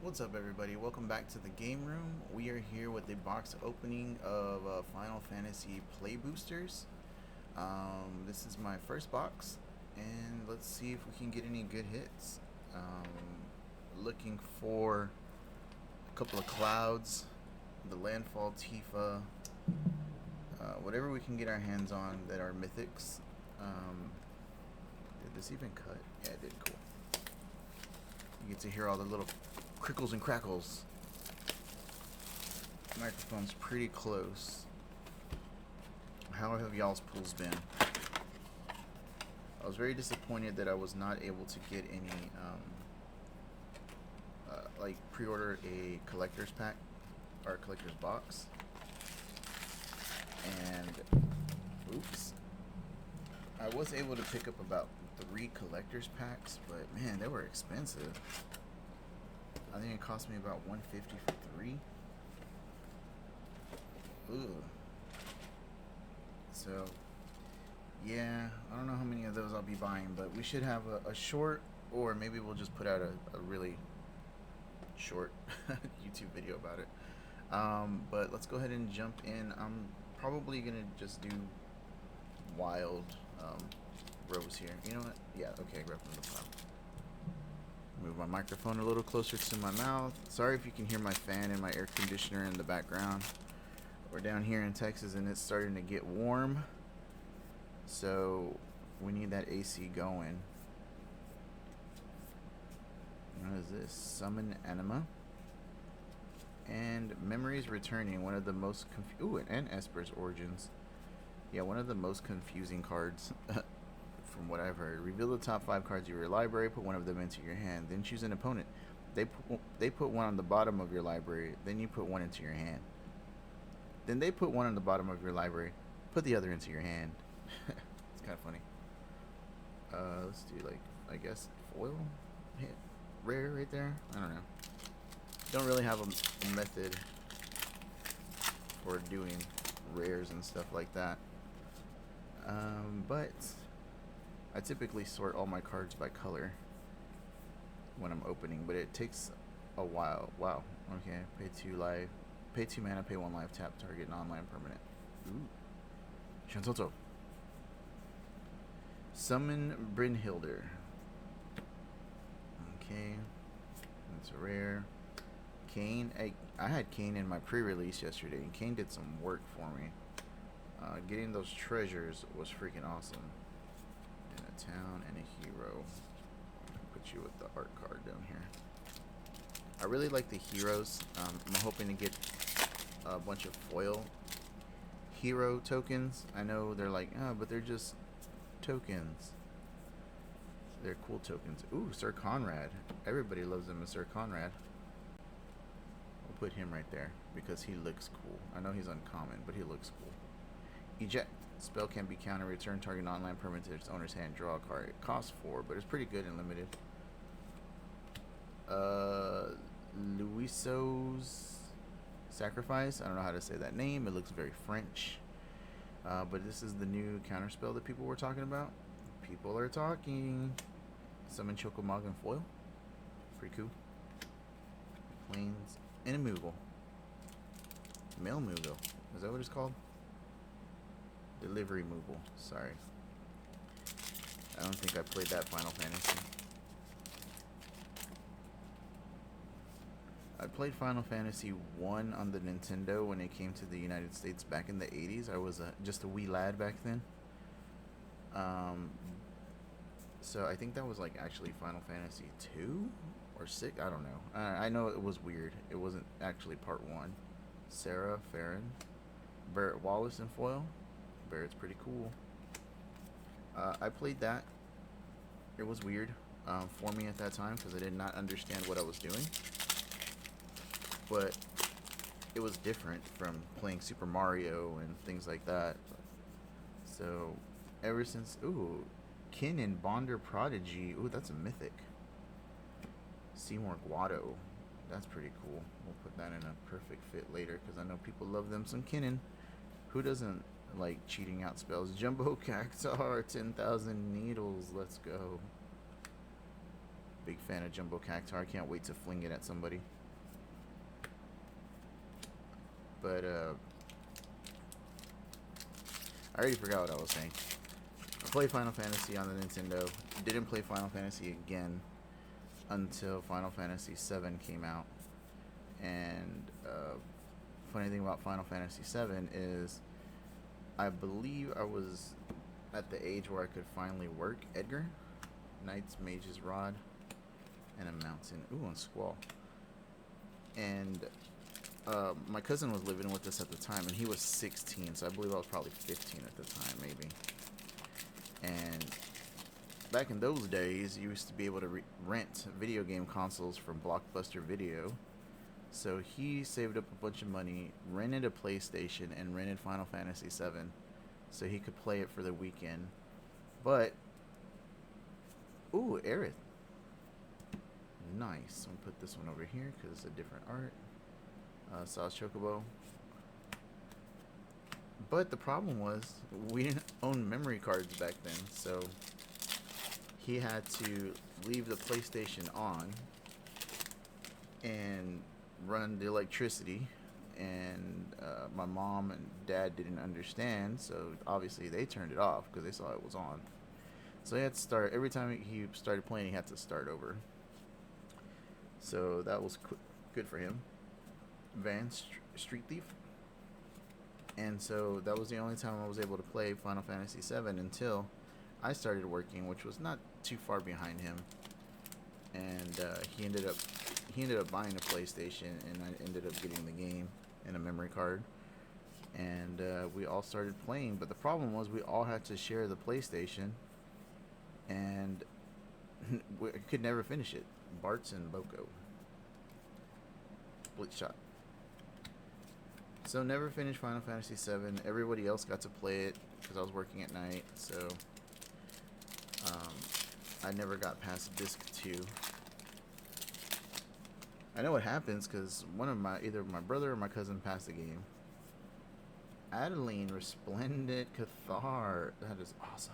What's up, everybody? Welcome back to the game room. We are here with a box opening of Final Fantasy Play Boosters. This is my first box, and let's see if we can get any good hits. Looking for a couple of clouds, the Landfall Tifa, whatever we can get our hands on that are mythics. Did this even cut? Yeah, it did. Cool. You get to hear all the little crickles and crackles. The microphone's pretty close. How have y'all's pulls been? I was very disappointed that I was not able to get any, like pre-order a collector's pack or a collector's box. And, oops. I was able to pick up about 3 collector's packs, but man, they were expensive. I think it cost me about $150 for 3. Ugh. So, yeah, I don't know how many of those I'll be buying, but we should have a short, or maybe we'll just put out a really short YouTube video about it. But let's go ahead and jump in. I'm probably going to just do wild rows here. You know what? Yeah, okay, grab from the pile. Move my microphone a little closer to my mouth. Sorry if you can hear my fan and my air conditioner in the background. We're down here in Texas and it's starting to get warm, so we need that AC going. What is this? Summon Anima. And Memories Returning, one of the most and Esper's Origins. Yeah, one of the most confusing cards from what I've heard. Reveal the top 5 cards of your library, put one of them into your hand, then choose an opponent. They put one on the bottom of your library, then you put one into your hand. Then they put one on the bottom of your library, put the other into your hand. It's kind of funny. Let's do, like, I guess foil hit rare right there. I don't know. Don't really have a method for doing rares and stuff like that. But I typically sort all my cards by color when I'm opening, but it takes a while. Wow. Okay. Pay 2 mana, pay 1 life, tap target non-land permanent. Ooh. Shantoto. Summon Brynhilder. Okay. That's a rare. Kane. I had Kane in my pre-release yesterday, and Kane did some work for me. Getting those treasures was freaking awesome. And a town and a hero. Put you with the art card down here. I really like the heroes. I'm hoping to get a bunch of foil hero tokens. I know they're like, but they're just tokens. They're cool tokens. Ooh, Sir Conrad. Everybody loves him as Sir Conrad. We'll put him right there because he looks cool. I know he's uncommon, but he looks cool. Eject. Spell can be counter. Return target non-land permanent to its owner's hand. Draw a card. It costs 4, but it's pretty good and limited. Luiso's Sacrifice. I don't know how to say that name. It looks very French. But this is the new counterspell that people were talking about. People are talking. Summon Chocomog and foil. Pretty cool. Plains and a Moogle. Mail Moogle. Is that what it's called? Delivery Moogle. Sorry. I don't think I played that Final Fantasy. I played Final Fantasy 1 on the Nintendo when it came to the United States back in the 80s. I was just a wee lad back then. So I think that was like actually Final Fantasy 2 or 6. I don't know. I know it was weird. It wasn't actually part 1. Sarah, Farron, Barrett Wallace and foil. Barrett's pretty cool. I played that. It was weird for me at that time because I did not understand what I was doing. But it was different from playing Super Mario and things like that. So ever since, Kin and Bonder Prodigy. Ooh, that's a mythic. Seymour Guado. That's pretty cool. We'll put that in a perfect fit later because I know people love them some Kinnan. Who doesn't like cheating out spells? Jumbo Cactar, 10,000 Needles. Let's go. big fan of Jumbo Cactar. I can't wait to fling it at somebody. But I already forgot what I was saying. I played Final Fantasy on the Nintendo. Didn't play Final Fantasy again until Final Fantasy VII came out. And funny thing about Final Fantasy VII is I believe I was at the age where I could finally work Edgar, Knight's Mage's Rod, and a mountain. Ooh, and Squall. And my cousin was living with us at the time, and he was 16, so I believe I was probably 15 at the time, maybe. And back in those days, you used to be able to rent video game consoles from Blockbuster Video. So he saved up a bunch of money, rented a PlayStation, and rented Final Fantasy VII so he could play it for the weekend. But, ooh, Aerith. Nice. I'm going to put this one over here because it's a different art. Sauce Chocobo. But the problem was we didn't own memory cards back then, so he had to leave the PlayStation on and run the electricity, and my mom and dad didn't understand, so obviously they turned it off because they saw it was on. So he had to start, every time he started playing, he had to start over. So that was good for him. Street Thief. And so that was the only time I was able to play Final Fantasy VII until I started working, which was not too far behind him. And he ended up buying a PlayStation, and I ended up getting the game and a memory card. And we all started playing, but the problem was we all had to share the PlayStation, and we could never finish it. Bart's and Boko. Split shot. So never finished Final Fantasy VII. Everybody else got to play it because I was working at night, so I never got past disc 2. I know what happens because either my brother or my cousin passed the game. Adeline Resplendent Cathar. That is awesome.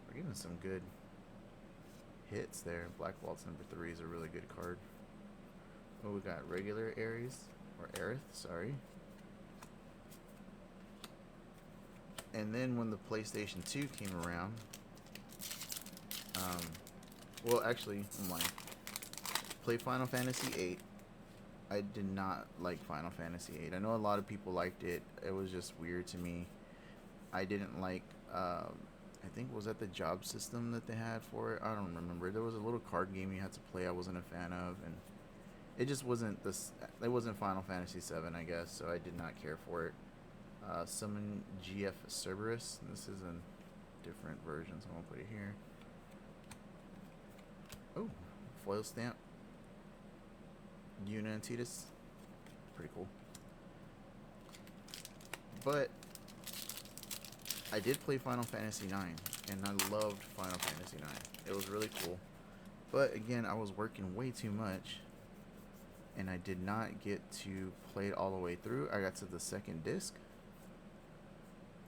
We're getting some good hits there. Black Waltz number 3 is a really good card. Oh, we got regular Ares. Or Aerith, sorry. And then when the PlayStation 2 came around, well, actually, I'm lying. Played Final Fantasy 8. I did not like Final Fantasy 8. I know a lot of people liked it. It was just weird to me. I didn't like, I think, was that the job system that they had for it? I don't remember. There was a little card game you had to play I wasn't a fan of, and it just wasn't this. It wasn't Final Fantasy 7, I guess, so I did not care for it. Summon GF Cerberus. This is a different version, so I'm gonna put it here. Oh, foil stamp. Yuna and Tidus. Pretty cool. But I did play Final Fantasy 9, and I loved Final Fantasy 9. It was really cool. But again, I was working way too much, and I did not get to play it all the way through. I got to the second disc,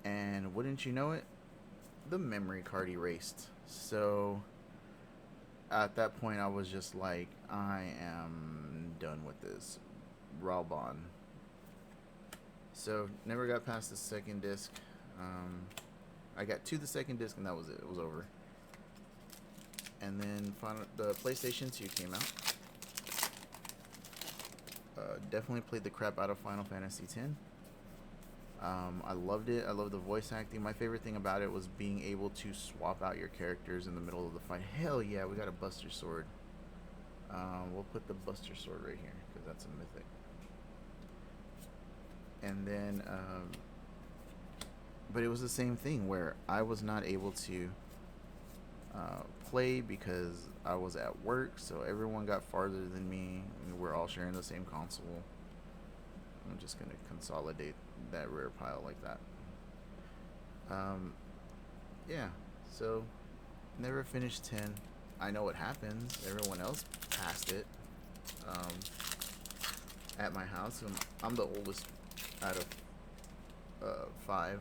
and wouldn't you know it, the memory card erased. So at that point, I was just like, I am done with this. Ralbon. So never got past the second disc. I got to the second disc, and that was it. It was over. And then the PlayStation 2 came out. Definitely played the crap out of Final Fantasy X. I loved it. I loved the voice acting. My favorite thing about it was being able to swap out your characters in the middle of the fight. Hell yeah, we got a Buster Sword. We'll put the Buster Sword right here because that's a mythic. And then, but it was the same thing where I was not able to play because I was at work, so everyone got farther than me, and we're all sharing the same console. I'm just gonna consolidate that rare pile like that. Yeah, so never finished 10. I know what happens. Everyone else passed it at my house. I'm the oldest out of 5.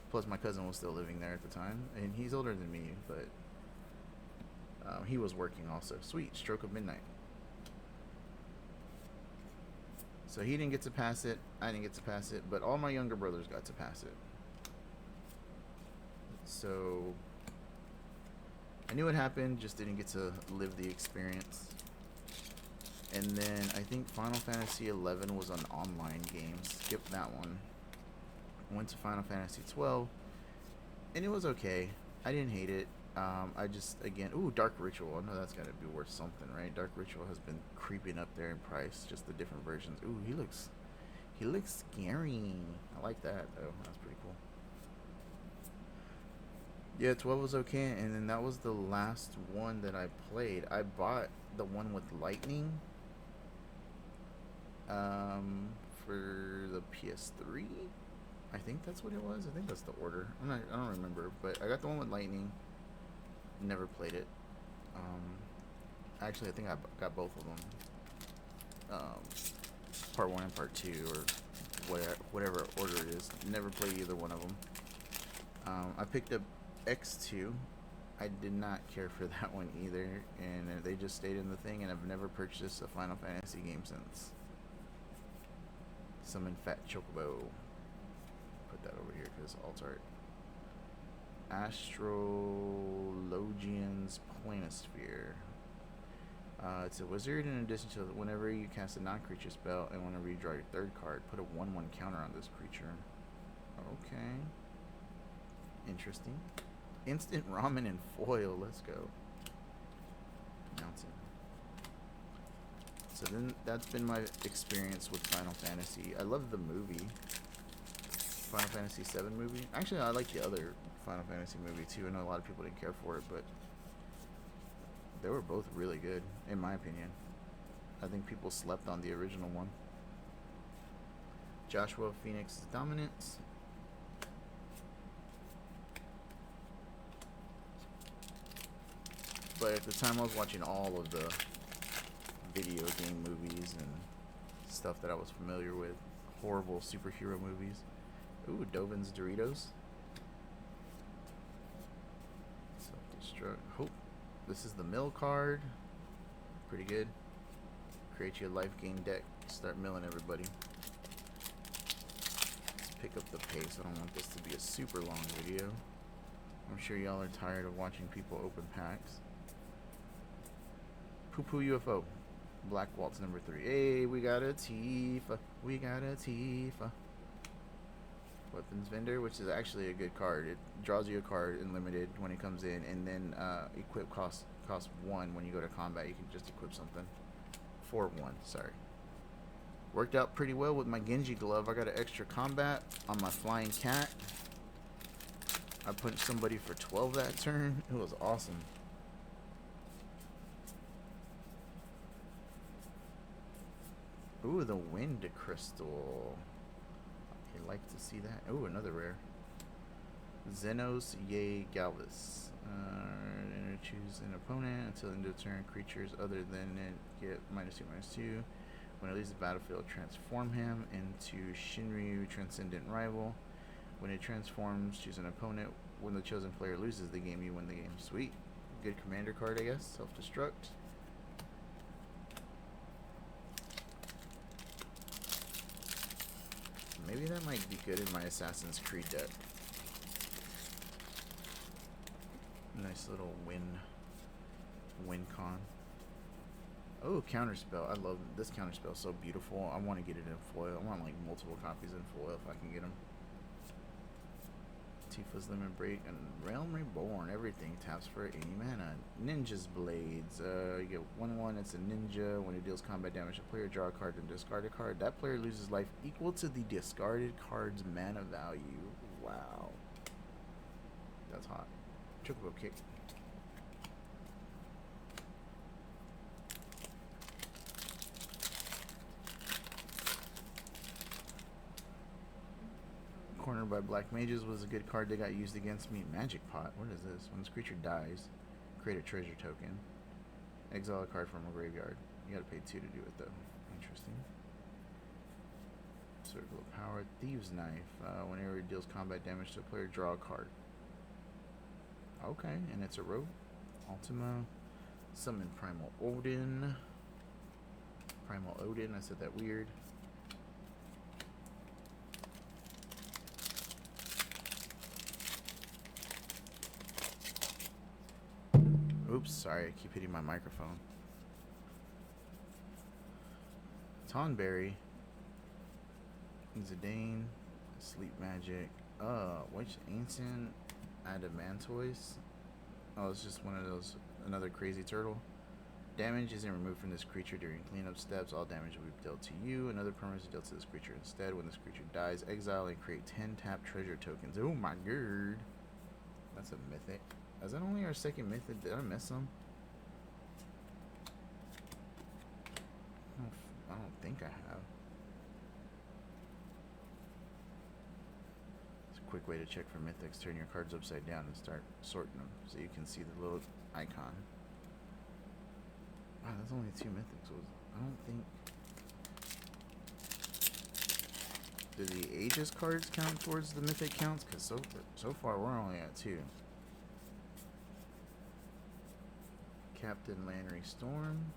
Plus my cousin was still living there at the time, and he's older than me, but He was working also. Sweet, Stroke of Midnight. So he didn't get to pass it. I didn't get to pass it, but all my younger brothers got to pass it. So I knew what happened, just didn't get to live the experience. And then I think Final Fantasy 11 was an online game. Skipped that one. Went to Final Fantasy 12, and it was okay. I didn't hate it. I just, again, ooh, Dark Ritual. I know that's gotta be worth something, right? Dark Ritual has been creeping up there in price. Just the different versions. Ooh, he looks scary. I like that though. That's pretty cool. Yeah, 12 was okay, and then that was the last one that I played. I bought the one with lightning, for the PS3. I think that's what it was. I think that's the order. I don't remember, but I got the one with lightning. Never played it. Um, Actually, I think I got both of them. Part one and part two, or whatever order it is. Never played either one of them. I picked up X2. I did not care for that one either, and they just stayed in the thing, and I've never purchased a Final Fantasy game since. Summon Fat Chocobo. Put that over here because alt art. Astrologian's Planisphere. It's a wizard. In addition to whenever you cast a non-creature spell and whenever you draw your third card, put a 1/1 counter on this creature. Okay. Interesting. Instant ramen and foil. Let's go. Mountain. So then that's been my experience with Final Fantasy. I love the movie. Final Fantasy 7 movie. Actually, I like the other Final Fantasy movie too. I know a lot of people didn't care for it, but they were both really good, in my opinion. I think people slept on the original one. Joshua Phoenix's Dominance. But at the time, I was watching all of the video game movies and stuff that I was familiar with. Horrible superhero movies. Ooh, Dovin's Doritos. Self-destruct. Hope. This is the mill card. Pretty good. Create your life gain deck. Start milling everybody. Let's pick up the pace. I don't want this to be a super long video. I'm sure y'all are tired of watching people open packs. Poo Poo UFO. Black Waltz number 3. Hey, we got a Tifa. We got a Tifa. Weapons Vendor, which is actually a good card. It draws you a card in limited when it comes in, and then equip costs 1 when you go to combat. You can just equip something for 1. Sorry. Worked out pretty well with my Genji glove. I got an extra combat on my flying cat. I punched somebody for 12 that turn. It was awesome. Ooh, the Wind Crystal. I'd like to see that. Ooh, another rare. Xenos Ye Galvis. Choose an opponent until end of turn. Creatures other than it get -2/-2. When it leaves the battlefield, transform him into Shinryu Transcendent Rival. When it transforms, choose an opponent. When the chosen player loses the game, you win the game. Sweet. Good commander card, I guess. Self-destruct. Maybe that might be good in my Assassin's Creed deck. Nice little win con. Oh, counterspell. I love this counterspell. So beautiful. I want to get it in foil. I want like multiple copies in foil if I can get them. Tifa's Limit Break and Realm Reborn. Everything taps for 80 mana. Ninja's Blades. You get 1/1. It's a ninja. When it deals combat damage, a player draw a card and discard a card. That player loses life equal to the discarded card's mana value. Wow. That's hot. Chocobo Kick. Cornered by Black Mages was a good card that got used against me. Magic Pot. What is this? When this creature dies, create a treasure token. Exile a card from a graveyard. You gotta pay 2 to do it though. Interesting. Circle of Power. Thieves' Knife. Whenever it deals combat damage to a player, draw a card. Okay, and it's a rogue. Ultima. Summon Primal Odin. Primal Odin, I said that weird. Oops, sorry, I keep hitting my microphone. Tonberry. Zidane. Sleep Magic. Which Ancient Adamantoise? Oh, it's just one of those, another crazy turtle. Damage isn't removed from this creature during cleanup steps. All damage will be dealt to you. Another permanent is dealt to this creature instead. When this creature dies, exile and create 10 tap treasure tokens. Oh my god. That's a mythic. Is that only our second mythic? Did I miss some? I don't think I have. It's a quick way to check for mythics. Turn your cards upside down and start sorting them so you can see the little icon. Wow, that's only 2 mythics. I don't think... Do the Aegis cards count towards the mythic counts? Because so far we're only at 2. Captain Lannery Storm.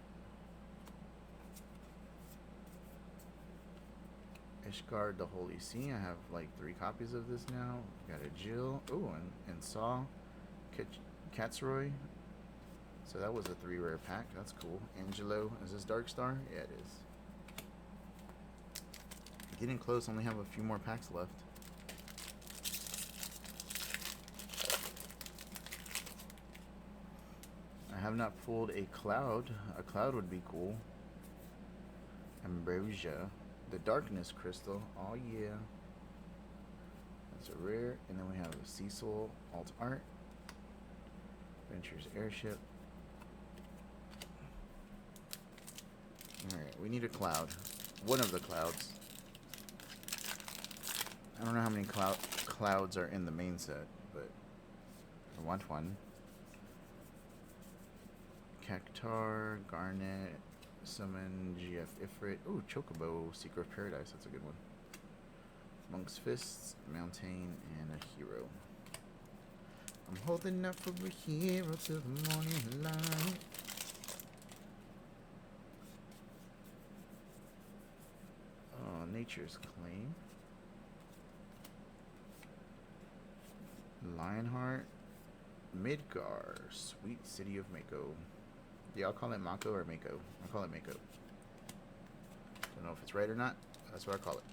Ishgard the Holy Sea. I have like 3 copies of this now. Got a Jill. Oh, and Saw. Katsroy. So that was a 3 rare pack. That's cool. Angelo. Is this Dark Star? Yeah, it is. Getting close. Only have a few more packs left. I have not pulled a Cloud. A Cloud would be cool. Ambrosia. The Darkness Crystal. Oh yeah. That's a rare. And then we have a Cecil Alt Art. Ventures Airship. Alright, we need a Cloud. One of the Clouds. I don't know how many clouds are in the main set, but I want one. Cactar, Garnet, Summon, GF Ifrit. Ooh, Chocobo, Seeker of Paradise. That's a good one. Monk's Fists, Mountain, and a Hero. I'm holding up for a hero till the morning light. Oh, Nature's Claim. Lionheart. Midgar. Sweet City of Mako. Do y'all call it Mako or Mako? I call it Mako. Don't know if it's right or not. That's what I call it.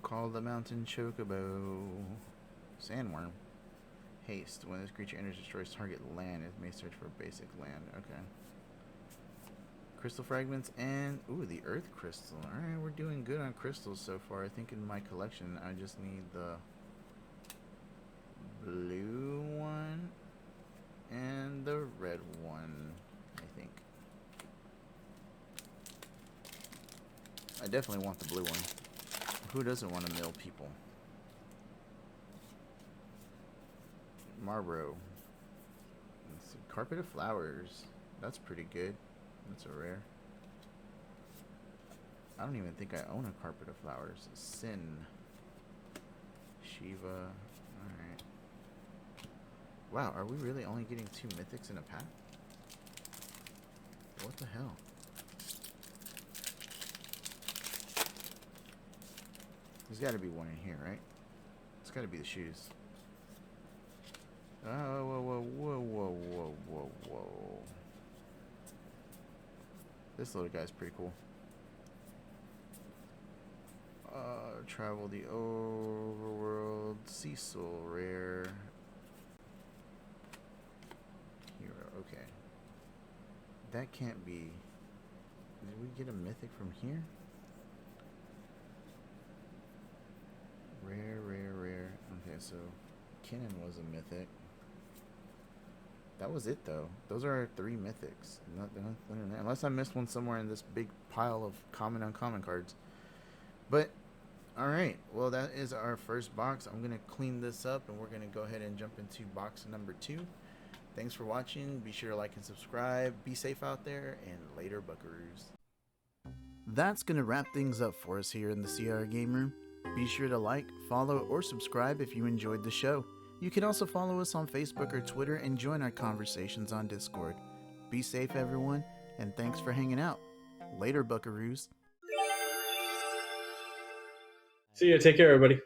Call the mountain Chocobo. Sandworm. Haste. When this creature enters, destroys target land, it may search for basic land. Okay. Crystal fragments and ooh, the earth crystal. Alright, we're doing good on crystals so far. I think in my collection I just need the blue one and the red one, I think. I definitely want the blue one. Who doesn't want to mill people? Marlboro. It's a Carpet of Flowers. That's pretty good. That's a rare. I don't even think I own a Carpet of Flowers. Sin. Shiva. Alright. Wow, are we really only getting 2 mythics in a pack? What the hell? There's gotta be one in here, right? It's gotta be the shoes. Oh, whoa, whoa, whoa, whoa, whoa, whoa, whoa. This little guy's pretty cool. Travel the overworld. Cecil, rare. Hero, okay. That can't be... Did we get a mythic from here? Rare, rare, rare. Okay, so Kinnan was a mythic. That was it, though. Those are our 3 mythics. Unless I missed one somewhere in this big pile of common, uncommon cards. But, alright. Well, that is our first box. I'm going to clean this up, and we're going to go ahead and jump into box number 2. Thanks for watching. Be sure to like and subscribe. Be safe out there, and later, buckaroos. That's going to wrap things up for us here in the CR Game Room. Be sure to like, follow, or subscribe if you enjoyed the show. You can also follow us on Facebook or Twitter and join our conversations on Discord. Be safe, everyone, and thanks for hanging out. Later, buckaroos. See ya. Take care, everybody.